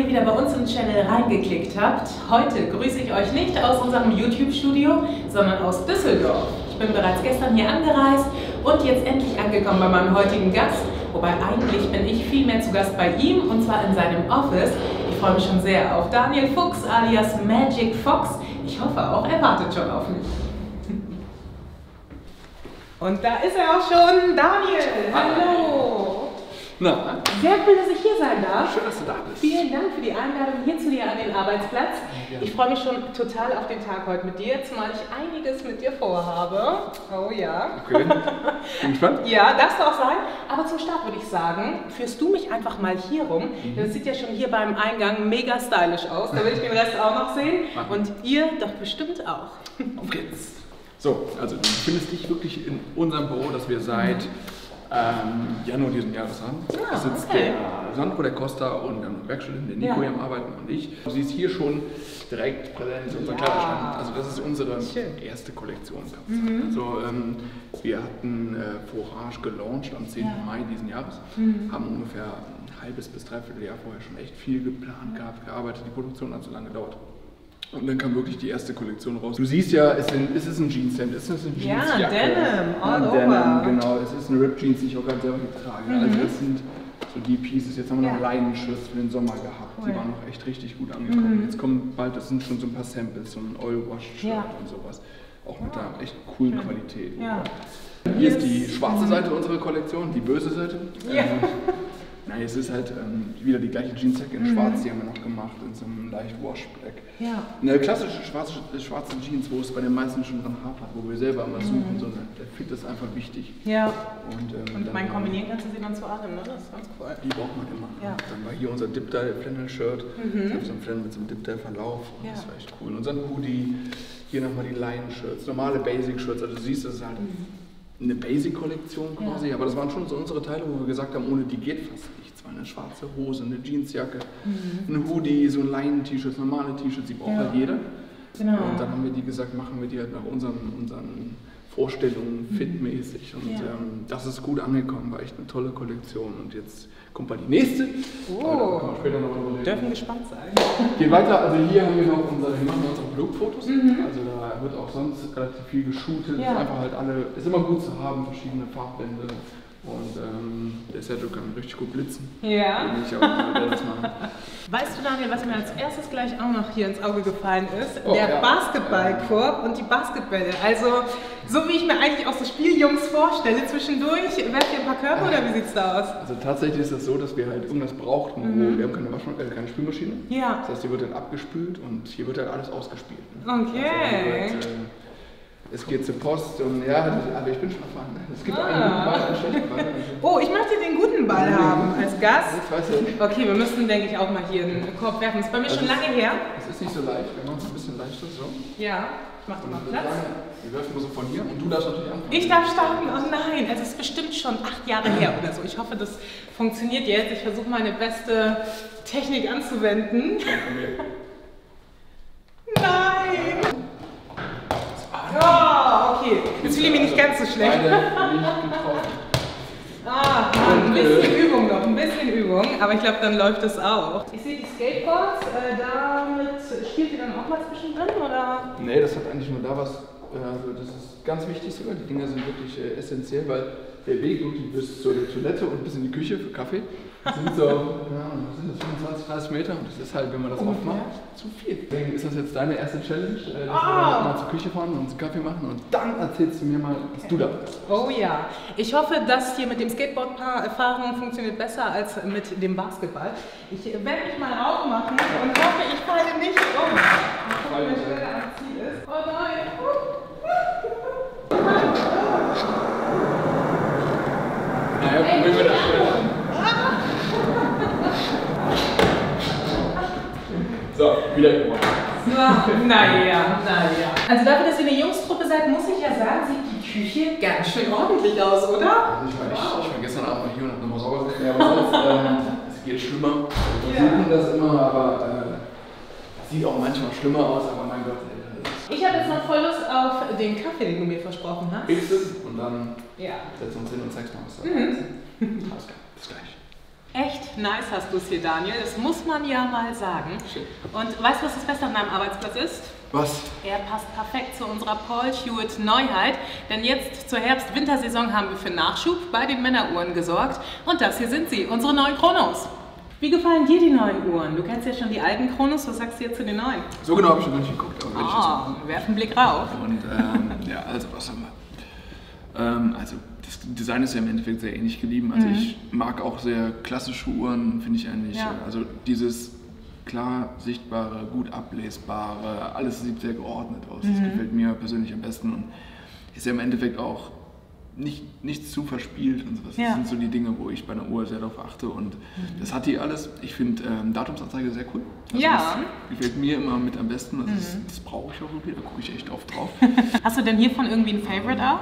ihr wieder bei uns im Channel reingeklickt habt. Heute grüße ich euch nicht aus unserem YouTube-Studio, sondern aus Düsseldorf. Ich bin bereits gestern hier angereist und jetzt endlich angekommen bei meinem heutigen Gast. Wobei eigentlich bin ich vielmehr zu Gast bei ihm und zwar in seinem Office. Ich freue mich schon sehr auf Daniel Fuchs alias Magic Fox. Ich hoffe auch, er wartet schon auf mich. Und da ist er auch schon, Daniel. Hallo. Na? Sehr cool, dass ich hier sein darf. Schön, dass du da bist. Vielen Dank für die Einladung hier zu dir an den Arbeitsplatz. Ja. Ich freue mich schon total auf den Tag heute mit dir, zumal ich einiges mit dir vorhabe. Oh ja. Okay. Bin gespannt. Ja, darfst du auch sein. Aber zum Start würde ich sagen, führst du mich einfach mal hier rum. Das sieht ja schon hier beim Eingang mega stylisch aus. Da will ich den Rest auch noch sehen. Und ihr doch bestimmt auch. Auf geht's. So, also du findest dich wirklich in unserem Büro, das wir seit Januar diesen Jahres haben. Da sitzt der Sandro, der Costa und der Werkstudent, der Nico hier am Arbeiten und ich. Du siehst hier schon direkt präsent unser Kleiderschrank. Also das ist unsere erste Kollektion. Also wir hatten Forage gelauncht am 10. Mai diesen Jahres, haben ungefähr ein halbes bis dreiviertel Jahr vorher schon echt viel geplant gehabt, gearbeitet. Die Produktion hat so lange gedauert. Und dann kam wirklich die erste Kollektion raus. Du siehst ja, es ist ein Jeanshemd, es ist ein Jeansjacke. Ja, Denim, all over. Denim, genau. Es ist eine Rip Jeans, die ich auch gerade selber trage. Also das sind so die Pieces. Jetzt haben wir noch Leinenschutz für den Sommer gehabt. Die waren noch echt richtig gut angekommen. Jetzt kommen bald, das sind schon so ein paar Samples, so ein Oil-Wash-Shirt und sowas. Auch mit einer echt coolen Qualität. Ja. Hier ist die schwarze Seite unserer Kollektion, die böse Seite. Ja. Nein, es ist halt wieder die gleiche Jeansjacke in schwarz, die haben wir noch gemacht, in so einem leicht Wash-Black. Ja. Eine klassische schwarze Jeans, wo es bei den meisten schon dran hapert, wo wir selber immer suchen, so der Fit ist einfach wichtig. Ja. Und mein kombinieren kannst du sie dann zu allem, ne? Das ist ganz cool. Die braucht man immer. Ja. Dann war hier unser Dip-Dye-Flannel-Shirt, so ein Flannel mit so einem Dip-Dye-Verlauf, das war echt cool. Und unser Hoodie, hier nochmal die Line-Shirts, normale Basic-Shirts, also du siehst, das ist halt eine Basic-Kollektion quasi, aber das waren schon so unsere Teile, wo wir gesagt haben, ohne die geht fast nichts. Eine schwarze Hose, eine Jeansjacke, ein Hoodie, so ein Leinen-T-Shirt, normale T-Shirts, die braucht halt jeder. Genau. Und dann haben wir die gesagt, machen wir die halt nach unseren Vorstellungen fitmäßig. Und das ist gut angekommen, war echt eine tolle Kollektion. Und jetzt kommt mal die nächste. Oh, da später noch drüber reden. Dürfen gespannt sein. Geht weiter, also hier haben wir noch wir machen unsere Produktfotos. Also da wird auch sonst relativ viel geshootet. Ist einfach halt ist immer gut zu haben, verschiedene Farbbände. Und der Sergio kann richtig gut blitzen. Ja. Ich auch, das machen. Weißt du, Daniel, was mir als erstes gleich auch noch hier ins Auge gefallen ist? Der Basketballkorb und die Basketbälle. Also, so wie ich mir eigentlich auch so Spieljungs vorstelle, zwischendurch, werft ihr ein paar Körbe oder wie sieht's da aus? Also tatsächlich ist es so, dass wir halt irgendwas brauchten, wo wir haben keine Spülmaschine. Ja. Das heißt, hier wird dann abgespült und hier wird halt alles ausgespielt. Okay. Also es geht zur Post und aber ich bin schon erfahren. Es gibt einen guten Ball, einen schlechten Ball. Oh, ich möchte den guten Ball haben als Gast. Das weiß ich nicht. Okay, wir müssen, denke ich, auch mal hier einen Korb werfen. Das ist bei mir schon lange her. Es ist nicht so leicht, wir machen es ein bisschen leichter so. Ja, ich mach mal Platz. Wir werfen nur so von hier und du darfst natürlich anfangen. Ich darf starten? Oh nein, es ist bestimmt schon 8 Jahre her oder so. Ich hoffe, das funktioniert jetzt. Ich versuche meine beste Technik anzuwenden. Nein! Oh, okay. Jetzt fühle ich mich nicht ganz so schlecht. Ein bisschen Übung noch, ein bisschen Übung, aber ich glaube, dann läuft es auch. Ich sehe die Skateboards, damit spielt ihr dann auch mal zwischendrin, oder? Nee, das hat eigentlich nur da was, also das ist ganz wichtig sogar, die Dinger sind wirklich essentiell, weil der Weg wirklich bis zur Toilette und bis in die Küche für Kaffee sind so, sind das 25, 30 Meter und das ist halt, wenn man das aufmacht, zu viel. Deswegen ist das jetzt deine erste Challenge, dass wir mal zur Küche fahren und uns Kaffee machen und dann erzählst du mir mal, was du da bist. Oh ja, ich hoffe, dass hier mit dem Skateboard-Fahren funktioniert besser als mit dem Basketball. Ich werde mich mal aufmachen und hoffe, ich falle nicht um. Wenn der Stelle am Ziel ist. Oh nein! Naja, probieren wir das später. So, wieder gewonnen. Naja. Also dafür, dass ihr eine Jungstruppe seid, muss ich ja sagen, sieht die Küche ganz schön ordentlich aus, oder? Also ich war gestern Abend mal hier und hab nochmal sauber gesehen, aber sonst, es geht schlimmer. Wir versuchen das immer, aber das sieht auch manchmal schlimmer aus, aber mein Gott. Ich habe jetzt noch voll Lust auf den Kaffee, den du mir versprochen hast. Kriegst du und dann setzen wir uns hin und zeigst mal, was da ist. Alles klar, bis gleich. Echt nice hast du es hier, Daniel. Das muss man ja mal sagen. Und weißt du, was das Beste an deinem Arbeitsplatz ist? Was? Er passt perfekt zu unserer Paul Hewitt Neuheit, denn jetzt zur Herbst-Wintersaison haben wir für Nachschub bei den Männeruhren gesorgt. Und das hier sind sie, unsere neuen Chronos. Wie gefallen dir die neuen Uhren? Du kennst ja schon die alten Chronos, was sagst du jetzt zu den neuen? So genau habe ich schon nicht geguckt. Aber werf einen Blick rauf. Und ja, also was haben wir? Also das Design ist ja im Endeffekt sehr ähnlich geblieben. Also ich mag auch sehr klassische Uhren, finde ich eigentlich. Ja. Also dieses klar sichtbare, gut ablesbare, alles sieht sehr geordnet aus. Das gefällt mir persönlich am besten und ist ja im Endeffekt auch nichts zu verspielt und sowas. Ja. Das sind so die Dinge, wo ich bei einer Uhr sehr darauf achte und das hat die alles. Ich finde Datumsanzeige sehr cool. Also ja. Das gefällt mir immer mit am besten. Also das brauche ich auch irgendwie, da gucke ich echt oft drauf. Hast du denn hiervon irgendwie ein Favorite auch?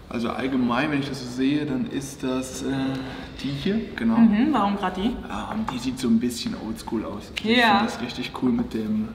Also allgemein, wenn ich das so sehe, dann ist das die hier, genau. Warum gerade die? Die sieht so ein bisschen oldschool aus. Ja. Ich finde das richtig cool mit dem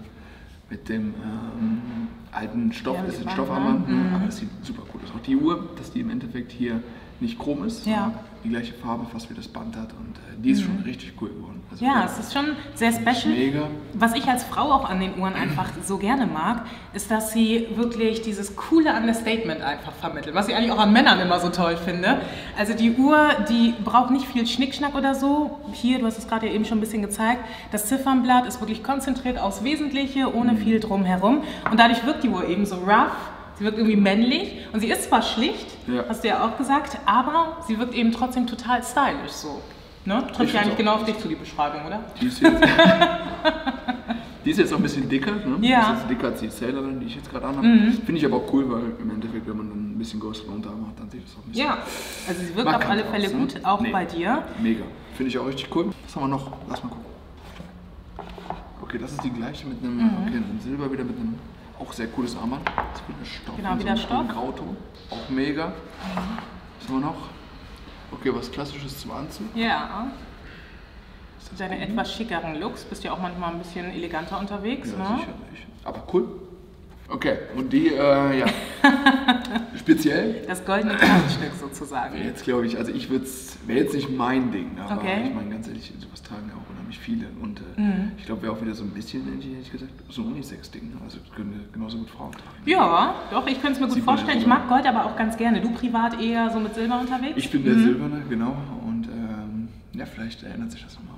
alten Stoff, ja, das ist ein Stoffarmband, aber das sieht super cool aus. Auch die Uhr, dass die im Endeffekt hier nicht chrom ist, sondern die gleiche Farbe fast wie das Band hat und die ist schon richtig cool geworden. Also ja, es ist schon sehr special. Mega. Was ich als Frau auch an den Uhren einfach so gerne mag, ist, dass sie wirklich dieses coole Understatement einfach vermitteln, was ich eigentlich auch an Männern immer so toll finde. Also die Uhr, die braucht nicht viel Schnickschnack oder so. Hier, du hast es gerade eben schon ein bisschen gezeigt, das Ziffernblatt ist wirklich konzentriert aufs Wesentliche, ohne viel drumherum und dadurch wirkt die Uhr eben so rough. Sie wirkt irgendwie männlich und sie ist zwar schlicht, hast du ja auch gesagt, aber sie wirkt eben trotzdem total stylisch so. Ne? Trifft ja eigentlich genau auf dich zu, die Beschreibung, oder? Die ist jetzt noch ein bisschen dicker, ne? Ja. Die ist jetzt dicker als die Sailorin, die ich jetzt gerade anhabe. Finde ich aber auch cool, weil im Endeffekt, wenn man dann ein bisschen größeren Unterarm hat, dann sieht das auch ein bisschen. Ja, also sie wirkt auf alle Fälle gut, auch bei dir. Mega. Finde ich auch richtig cool. Was haben wir noch? Lass mal gucken. Okay, das ist die gleiche mit einem, einem Silber wieder mit einem auch sehr cooles Armband. Das ist wieder Stoff. Genau, wieder Stoff. Grauton. Auch mega. Was haben wir noch? Okay, was Klassisches zum Anzug. Ja. Deine etwas schickeren Looks. Bist ja auch manchmal ein bisschen eleganter unterwegs. Ja, ne? sicherlich. Aber cool. Okay, und die, ja. Speziell? Das goldene Kleidungsstück sozusagen. Jetzt glaube ich, also wäre jetzt nicht mein Ding, aber okay. Ich meine ganz ehrlich, sowas tragen ja auch unheimlich viele und ich glaube, wäre auch wieder so ein bisschen, hätte ich gesagt, so ein Unisex-Ding, also können genauso gut Frauen tragen. Ja, doch, ich könnte es mir gut vorstellen. Ich mag Gold aber auch ganz gerne. Du privat eher so mit Silber unterwegs? Ich bin der Silberne, genau, und ja, vielleicht erinnert sich das nochmal.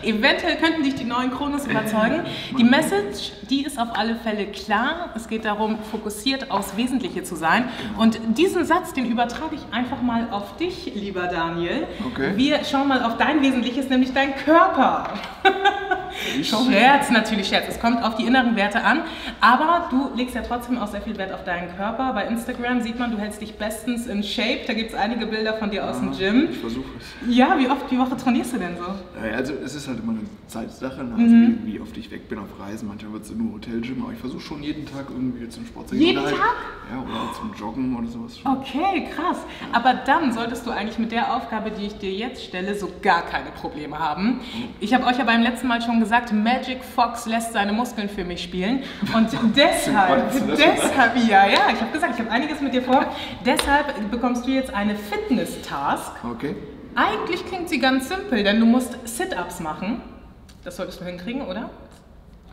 Eventuell könnten dich die neuen Chronos überzeugen. Die Message, die ist auf alle Fälle klar. Es geht darum, fokussiert aufs Wesentliche zu sein. Und diesen Satz, den übertrage ich einfach mal auf dich, lieber Daniel. Okay. Wir schauen mal auf dein Wesentliches, nämlich dein Körper. Scherz, natürlich Scherz. Es kommt auf die inneren Werte an. Aber du legst ja trotzdem auch sehr viel Wert auf deinen Körper. Bei Instagram sieht man, du hältst dich bestens in Shape. Da gibt es einige Bilder von dir aus dem Gym. Ich versuche es. Ja, wie oft die Woche trainierst du denn so? Also es ist halt immer eine Zeitsache, also wie oft ich weg bin auf Reisen. Manchmal wird es nur Hotelgym, aber ich versuche schon jeden Tag irgendwie zum Sport zu gehen. Jeden Tag? Ja, oder zum Joggen oder sowas. Okay, krass. Aber dann solltest du eigentlich mit der Aufgabe, die ich dir jetzt stelle, so gar keine Probleme haben. Ich habe euch ja beim letzten Mal schon gesagt, Magic Fox lässt seine Muskeln für mich spielen. Und deshalb, ja, ich habe gesagt, ich habe einiges mit dir vor. Deshalb bekommst du jetzt eine Fitness-Task. Okay. Eigentlich klingt sie ganz simpel, denn du musst Sit-Ups machen. Das solltest du hinkriegen, oder?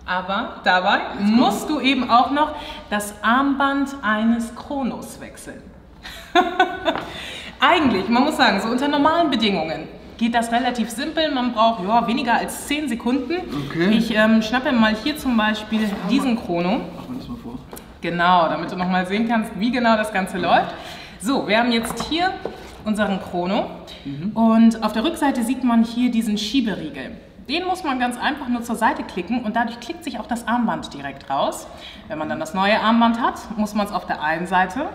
Aber dabei musst du eben auch noch das Armband eines Chronos wechseln. Eigentlich, man muss sagen, so unter normalen Bedingungen geht das relativ simpel. Man braucht weniger als 10 Sekunden. Okay. Ich schnappe mal hier zum Beispiel diesen Chrono. Mach mir das mal vor. Genau, damit du nochmal sehen kannst, wie genau das Ganze läuft. So, wir haben jetzt hier unseren Chrono und auf der Rückseite sieht man hier diesen Schieberiegel. Den muss man ganz einfach nur zur Seite klicken und dadurch klickt sich auch das Armband direkt raus. Wenn man dann das neue Armband hat, muss man es auf der einen Seite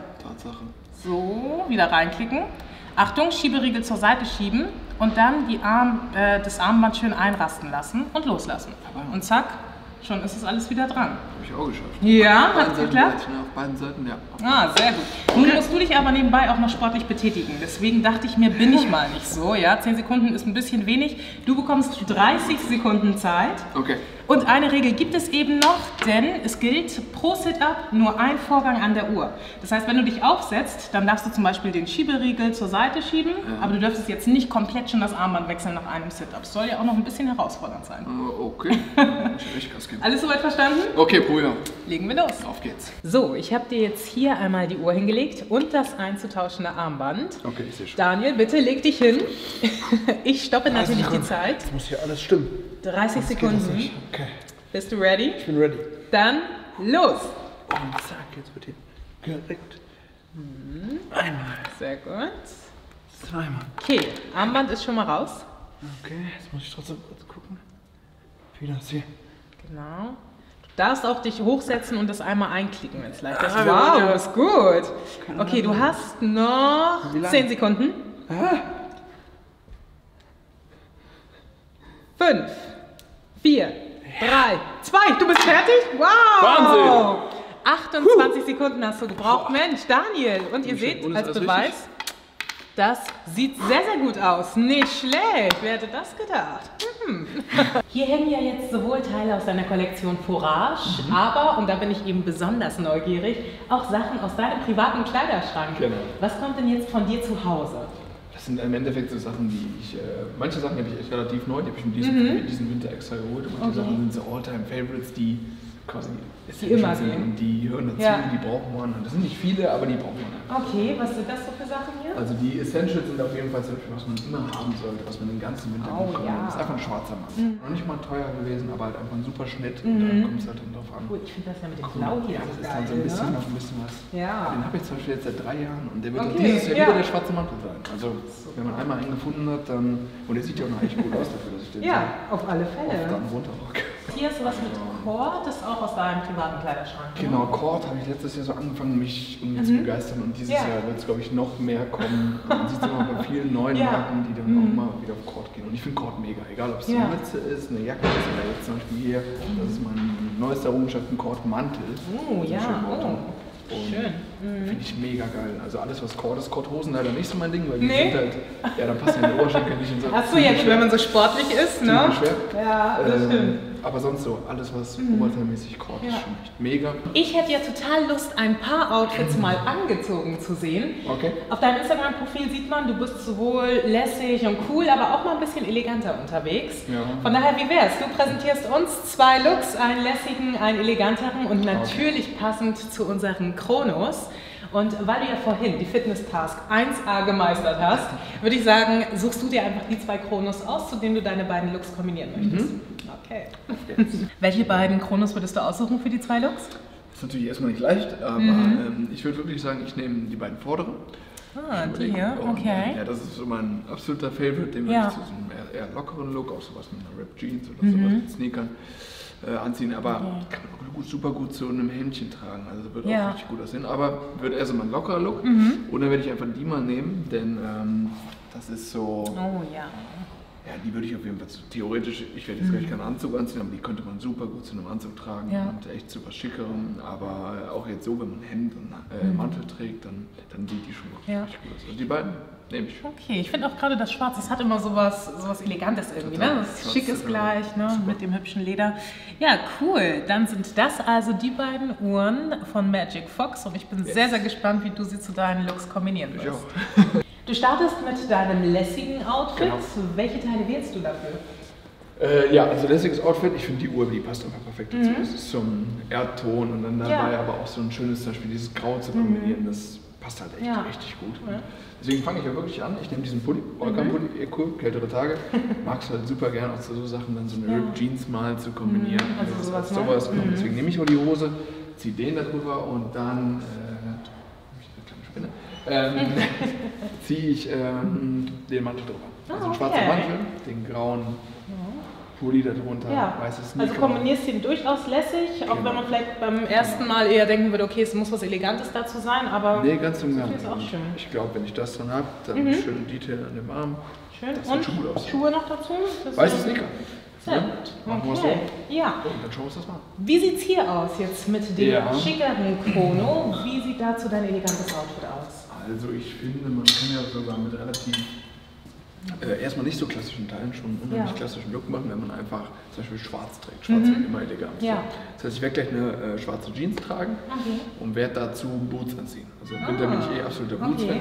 so wieder reinklicken. Achtung, Schieberiegel zur Seite schieben und dann das Armband schön einrasten lassen und loslassen. Und zack, schon ist es alles wieder dran. Habe ich auch geschafft. Ja, hat es geklappt? Auf beiden Seiten, ja. Ah, sehr gut. Nun musst du dich aber nebenbei auch noch sportlich betätigen. Deswegen dachte ich mir, bin ich mal nicht so. Ja, 10 Sekunden ist ein bisschen wenig. Du bekommst 30 Sekunden Zeit. Okay. Und eine Regel gibt es eben noch, denn es gilt pro Sit-Up nur ein Vorgang an der Uhr. Das heißt, wenn du dich aufsetzt, dann darfst du zum Beispiel den Schieberiegel zur Seite schieben, aber du dürftest jetzt nicht komplett schon das Armband wechseln nach einem Sit-Up. Soll ja auch noch ein bisschen herausfordernd sein. Okay, ich Gas geben. Alles soweit verstanden? Okay, probier. Legen wir los. Auf geht's. So, ich habe dir jetzt hier einmal die Uhr hingelegt und das einzutauschende Armband. Okay, ich sehe schon. Daniel, bitte leg dich hin. Ich stoppe natürlich die Zeit. Das muss hier alles stimmen. 30 Sekunden. Okay. Bist du ready? Ich bin ready. Dann los! Und zack, jetzt wird hier direkt einmal. Sehr gut. Zweimal. Okay, Armband ist schon mal raus. Okay, jetzt muss ich trotzdem kurz gucken, wie das hier. Genau. Du darfst auch dich hochsetzen und das einmal einklicken, wenn es leicht ist. Ah, Wow, ja. ist gut. Okay, du hast noch 10 Sekunden. 5, 4, 3, 2, du bist fertig? Wow! Wahnsinn! 28 Sekunden hast du gebraucht. Mensch, Daniel. Und ihr seht, Und ist als alles Beweis, richtig? das sieht sehr, sehr gut aus. Nicht schlecht. Wer hätte das gedacht? Hier hängen ja jetzt sowohl Teile aus deiner Kollektion Forage, aber, und da bin ich eben besonders neugierig, auch Sachen aus deinem privaten Kleiderschrank. Genau. Was kommt denn jetzt von dir zu Hause? Das sind im Endeffekt so Sachen, die ich, manche Sachen habe ich echt relativ neu, die habe ich mir diesen Winter extra geholt. Und manche Sachen sind so All-Time-Favorites, die quasi immer sind gehen. und die hören dazu, die braucht man. Und das sind nicht viele, aber die braucht man. Okay, was sind das so für Sachen hier? Also die Essentials sind auf jeden Fall so, was man immer haben sollte, was man den ganzen Winter bekommt. Das ist einfach ein schwarzer Mann. Noch nicht mal teuer gewesen, aber halt einfach ein super Schnitt. Und da kommt es halt dann drauf an. Cool, ich finde das ja mit dem Blau hier Ja, das ist geil, dann so ein bisschen ne? noch ein bisschen was. Ja. Den habe ich zum Beispiel jetzt seit 3 Jahren und der wird Okay, dieses Jahr ja. wieder der schwarze Mantel sein. Also wenn man einmal einen gefunden hat, dann. Und der sieht ja auch noch echt gut aus dafür, dass ich den Ja, auf alle so Fälle. dann runterrocke. Hier ist sowas mit Cord, das ist auch aus deinem privaten Kleiderschrank. Ne? Genau, Cord habe ich letztes Jahr so angefangen, mich zu begeistern und dieses Jahr wird es, glaube ich, noch mehr kommen. Man sieht es immer bei vielen neuen Marken, die dann auch mal wieder auf Cord gehen. Und ich finde Cord mega, egal ob es eine Mütze ist, eine Jacke ist oder jetzt zum Beispiel hier, das ist mein neuester Errungenschaft, ein Cord-Mantel. Oh, ja, schön. Finde ich mega geil. Also alles, was Cord ist, Cord-Hosen leider nicht so mein Ding, weil die sind halt, ja, da passen ja die Oberschenkel nicht in so. Achso, ja, wenn man so sportlich ist, ne? Schwer. Ja, das stimmt. Aber sonst so, alles was oberteilmäßig Cord ist schon echt mega. Ich hätte ja total Lust, ein paar Outfits mal angezogen zu sehen. Okay. Auf deinem Instagram-Profil sieht man, du bist sowohl lässig und cool, aber auch mal ein bisschen eleganter unterwegs. Ja. Von daher, wie wär's? Du präsentierst uns 2 Looks, einen lässigen, einen eleganteren und natürlich passend zu unseren Chronos. Und weil du ja vorhin die Fitness-Task 1A gemeistert hast, würde ich sagen, suchst du dir einfach die 2 Chronos aus, zu denen du deine beiden Looks kombinieren möchtest. Okay. Welche beiden Chronos würdest du aussuchen für die 2 Looks? Das ist natürlich erstmal nicht leicht, aber ich würde wirklich sagen, ich nehme die beiden vorderen. Ah, die hier, okay. Ja, das ist so mein absoluter Favorite, den würde ich zu so einem eher lockeren Look, auch sowas mit einer Ripped Jeans oder sowas mit Sneakern anziehen, aber kann man auch super gut zu einem Hemdchen tragen, also wird auch richtig gut aussehen, aber wird eher so mein lockerer Look und dann werde ich einfach die mal nehmen, denn das ist so, ja, die würde ich auf jeden Fall theoretisch, ich werde jetzt gleich keinen Anzug anziehen, aber die könnte man super gut zu einem Anzug tragen und echt super schickerem, aber auch jetzt so, wenn man Hemd und Mantel trägt, dann sieht die schon richtig gut aus. Also die beiden nehme ich. Okay, ich finde auch gerade das Schwarz, das hat immer sowas Elegantes irgendwie, ne? Das schick ist gleich, ne? Mit dem hübschen Leder. Ja, cool. Dann sind das also die beiden Uhren von Magic Fox und ich bin sehr, sehr gespannt, wie du sie zu deinen Looks kombinieren wirst. Ich auch. Du startest mit deinem lässigen Outfit. Genau. Welche Teile wählst du dafür? Ja, also lässiges Outfit, ich finde die Uhr, die passt einfach perfekt dazu. Es ist so ein Erdton und dann dabei aber auch so ein schönes, zum Beispiel dieses Grau zu kombinieren, das passt halt echt richtig gut. Ja. Deswegen fange ich ja wirklich an, ich nehme diesen Pulli, Pulli, cool, kältere Tage, mag es halt super gerne auch zu so Sachen, dann so eine Ripped Jeans mal zu kombinieren. Also sowas. Deswegen nehme ich auch die Hose, ziehe den da drüber und dann, ziehe ich den Mantel drüber. Also einen schwarzen Mantel, den grauen Pulli darunter, weißes Sneaker. Also kombinierst du ihn durchaus lässig, auch wenn man vielleicht beim ersten Mal eher denken würde, okay, es muss was Elegantes dazu sein, aber nee, ganz und gar ist auch schön. Ich glaube, wenn ich das dann habe, dann schön Detail an dem Arm. Schön. Das sieht schon gut aus. Schuhe noch dazu? Weiße Sneaker. Sehr gut. Machen wir es Okay. so. Ja. Und dann schauen wir uns das mal an. Wie sieht es hier aus jetzt mit dem schickeren Chrono? Wie sieht dazu dein elegantes Outfit aus? Also ich finde, man kann ja sogar mit relativ erstmal nicht so klassischen Teilen schon unheimlich klassischen Look machen, wenn man einfach zum Beispiel schwarz trägt. Schwarz wird immer elegant. Ja. Das heißt, ich werde gleich eine schwarze Jeans tragen und werde dazu Boots anziehen. Also im Winter bin ich absoluter Boots-Fan.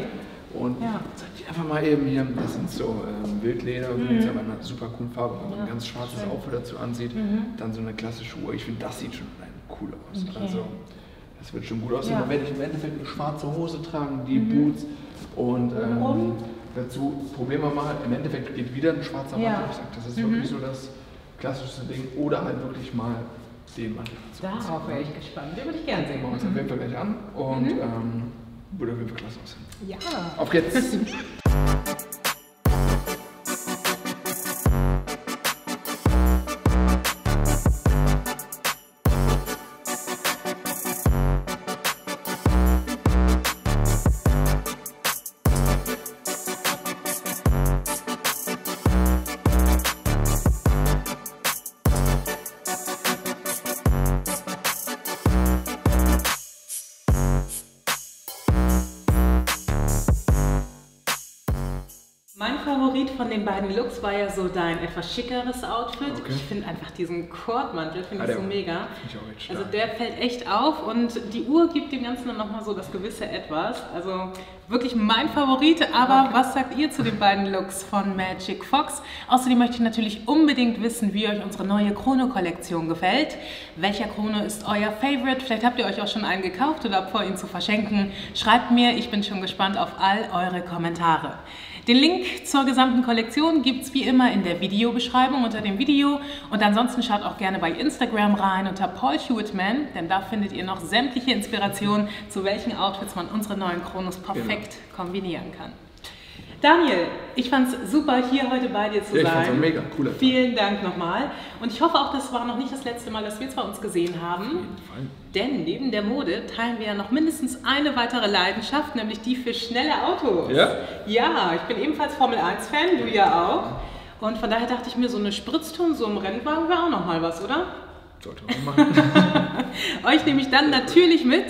Und zeig dir einfach mal eben hier, das sind so Wildleder, übrigens aber eine super coole Farbe, wenn man ein ganz schwarzes Outfit dazu ansieht, dann so eine klassische Uhr. Ich finde, das sieht schon cool aus. Also, das wird schon gut aussehen. Dann werde ich im Endeffekt eine schwarze Hose tragen, die Boots und dazu Problem mal, im Endeffekt geht wieder ein schwarzer Mantel. Ich sage, das ist wirklich so das klassischste Ding. Oder halt wirklich mal den Mantel. Darauf wäre ich gespannt. Den würde ich gerne sehen. Machen wir uns auf jeden Fall gleich an und würde auf jeden Fall klasse aussehen. Ja. Auf geht's! Mein Favorit von den beiden Looks war ja so dein etwas schickeres Outfit. Okay. Ich finde einfach diesen Kordmantel finde ich so mega. Ich auch echt stark. Also der fällt echt auf und die Uhr gibt dem Ganzen dann nochmal so das gewisse Etwas. Also wirklich mein Favorit, aber was sagt ihr zu den beiden Looks von Magic Fox? Außerdem möchte ich natürlich unbedingt wissen, wie euch unsere neue Chrono-Kollektion gefällt. Welcher Chrono ist euer Favorite? Vielleicht habt ihr euch auch schon einen gekauft oder habt vor, ihn zu verschenken. Schreibt mir, ich bin schon gespannt auf all eure Kommentare. Den Link zur gesamten Kollektion gibt es wie immer in der Videobeschreibung unter dem Video und ansonsten schaut auch gerne bei Instagram rein unter Paul Hewitt Man, denn da findet ihr noch sämtliche Inspirationen, zu welchen Outfits man unsere neuen Chronos perfekt kombinieren kann. Daniel, ich fand es super, hier heute bei dir zu sein. Ich fand es auch mega cool. Vielen Dank nochmal. Und ich hoffe auch, das war noch nicht das letzte Mal, dass wir zwei uns gesehen haben. Auf jeden Fall. Denn neben der Mode teilen wir ja noch mindestens eine weitere Leidenschaft, nämlich die für schnelle Autos. Ja? Ja, ich bin ebenfalls Formel-1-Fan, du ja auch. Und von daher dachte ich mir, so eine Spritztour, so im Rennwagen wäre auch noch mal was, oder? Sollte man machen. Euch nehme ich dann natürlich mit.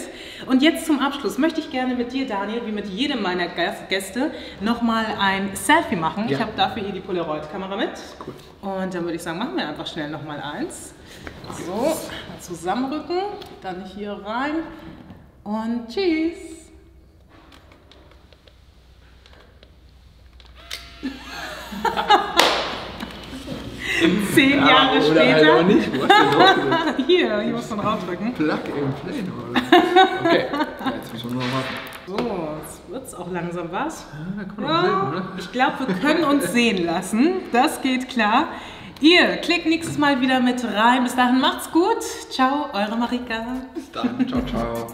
Und jetzt zum Abschluss möchte ich gerne mit dir, Daniel, wie mit jedem meiner Gäste, nochmal ein Selfie machen. Ja. Ich habe dafür hier die Polaroid-Kamera mit. Cool. Und dann würde ich sagen, machen wir einfach schnell nochmal eins. So, mal zusammenrücken, dann hier rein und tschüss. 10 Jahre später. Halt nicht. Wo hast du denn drauf? Hier muss man draufdrücken. Plug and play noch. Okay, jetzt müssen wir nur noch warten. So, jetzt wird es auch langsam was. Ja, da kann man bilden, oder? Ich glaube, wir können uns sehen lassen. Das geht klar. Ihr klickt nächstes Mal wieder mit rein. Bis dahin macht's gut. Ciao, eure Marika. Bis dann. Ciao, ciao.